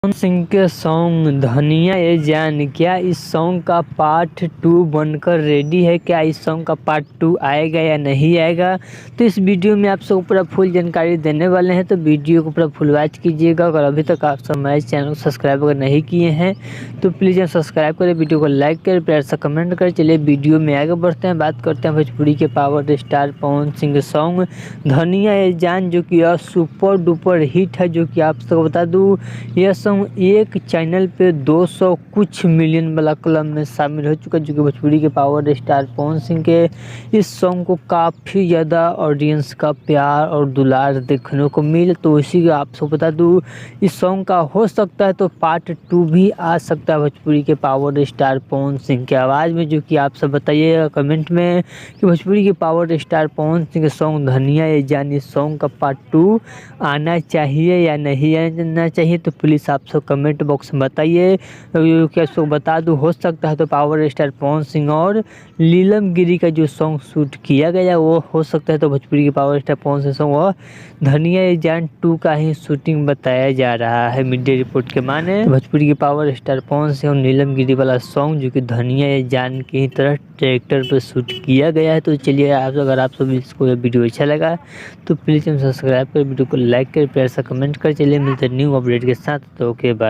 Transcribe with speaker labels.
Speaker 1: पवन सिंह के सॉन्ग धनिया ये जान, क्या इस सॉन्ग का पार्ट 2 बनकर रेडी है? क्या इस सॉन्ग का पार्ट 2 आएगा या नहीं आएगा? तो इस वीडियो में आप सबको पूरा फुल जानकारी देने वाले हैं, तो वीडियो को पूरा फुल वॉच कीजिएगा। अगर अभी तक आप सब हमारे चैनल को सब्सक्राइब अगर नहीं किए हैं तो प्लीज़ सब्सक्राइब करें, वीडियो को लाइक करें, प्यार से कमेंट करें। चलिए वीडियो में आगे बढ़ते हैं, बात करते हैं भोजपुरी के पावर स्टार पवन सिंह के सॉन्ग धनिया ये जान, जो कि सुपर डुपर हिट है। जो कि आप सबको बता दूँ, यह सॉन्ग एक चैनल पे 200 कुछ मिलियन वाला क्लब में शामिल हो चुका है। जो कि भोजपुरी के पावर स्टार पवन सिंह के इस सॉन्ग को काफ़ी ज़्यादा ऑडियंस का प्यार और दुलार देखने को मिले। तो इसी का आप सबको बता दूँ, इस सॉन्ग का हो सकता है तो पार्ट 2 भी आ सकता है भोजपुरी के पावर स्टार पवन सिंह की आवाज़ में। जो कि आप सब बताइएगा कमेंट में कि भोजपुरी के पावर स्टार पवन सिंह के सॉन्ग धनिया ये जान, इस सॉन्ग का पार्ट 2 आना चाहिए या नहीं आना चाहिए। तो प्लीज़ आप सब कमेंट बॉक्स में बताइए। क्या आपको बता दूं, हो सकता है तो पावर स्टार पवन सिंह और नीलम गिरी का जो सॉन्ग शूट किया गया वो हो सकता है तो भोजपुरी के power star Pawan Singh song और धनिया ये जान 2 का ही शूटिंग बताया जा रहा है मीडिया रिपोर्ट के माने। भोजपुरी के पावर स्टार पवन सिंह और नीलम गिरी वाला सॉन्ग जो कि धनिया ये जान की तरह ट्रैक्टर पर शूट किया गया है। तो चलिए अगर आप सब इसको यह वीडियो अच्छा लगा तो प्लीज़ सब्सक्राइब कर, वीडियो को लाइक कर, प्यार से कमेंट कर। चलिए मिलते हैं न्यू अपडेट के साथ। तो ओके बाय।